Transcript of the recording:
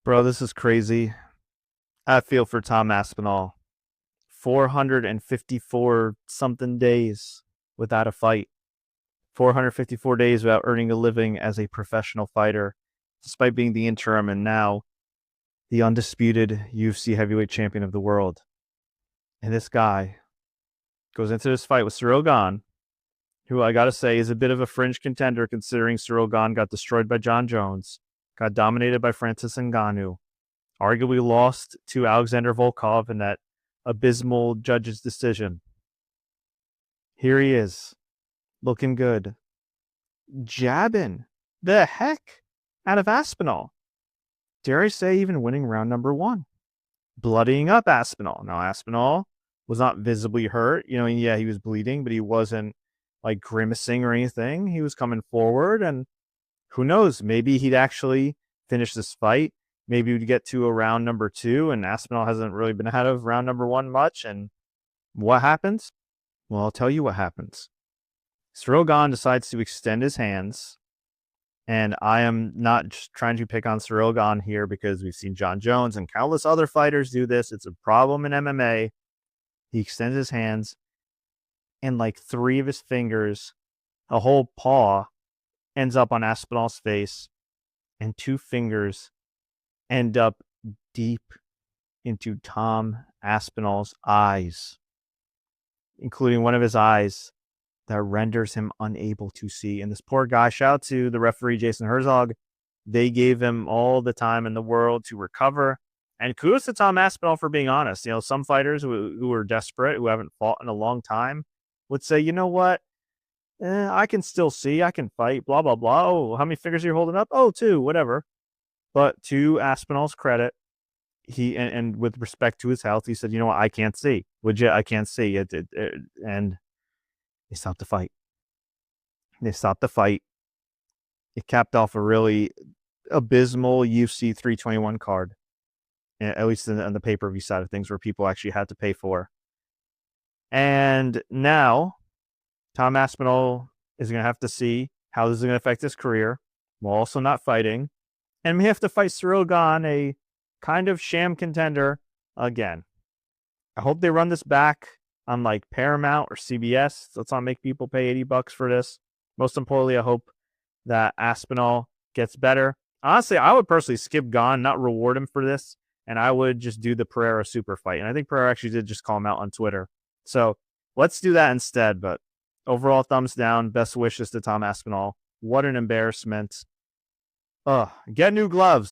Bro, this is crazy. I feel for Tom Aspinall. 454 something days without a fight. 454 days without earning a living as a professional fighter, despite being the interim and now the undisputed UFC heavyweight champion of the world. And this guy goes into this fight with Ciryl Gane, who I gotta say is a bit of a fringe contender considering Ciryl Gane got destroyed by Jon Jones, got dominated by Francis Ngannou, arguably lost to Alexander Volkov in that abysmal judge's decision. Here he is, looking good, jabbing the heck out of Aspinall. Dare I say, even winning round number 1, bloodying up Aspinall. Now, Aspinall was not visibly hurt. Yeah, he was bleeding, but he wasn't like grimacing or anything. He was coming forward, and who knows, maybe he'd actually finish this fight. Maybe we'd get to a round number 2, and Aspinall hasn't really been ahead of round number 1 much. And what happens? Well, I'll tell you what happens. Ciryl Gane decides to extend his hands, and I am not just trying to pick on Ciryl Gane here because we've seen Jon Jones and countless other fighters do this. It's a problem in MMA. He extends his hands, and like 3 of his fingers, a whole paw, ends up on Aspinall's face, and 2 fingers end up deep into Tom Aspinall's eyes, including one of his eyes that renders him unable to see. And this poor guy, shout out to the referee, Jason Herzog. They gave him all the time in the world to recover. And kudos to Tom Aspinall for being honest. Some fighters who are desperate, who haven't fought in a long time, would say, you know what? I can still see. I can fight, blah, blah, blah. Oh, how many fingers are you holding up? Oh, 2, whatever. But to Aspinall's credit, he and with respect to his health, he said, you know what? I can't see. Legit, I can't see. And they stopped the fight. It capped off a really abysmal UFC 321 card, at least on the pay-per-view side of things, where people actually had to pay for. And now Tom Aspinall is going to have to see how this is going to affect his career while also not fighting. And we have to fight Ciryl Gane, a kind of sham contender, again. I hope they run this back on like Paramount or CBS. Let's not make people pay $80 for this. Most importantly, I hope that Aspinall gets better. Honestly, I would personally skip Gane, not reward him for this, and I would just do the Pereira super fight. And I think Pereira actually did just call him out on Twitter. So let's do that instead. But overall, thumbs down. Best wishes to Tom Aspinall. What an embarrassment. Get new gloves.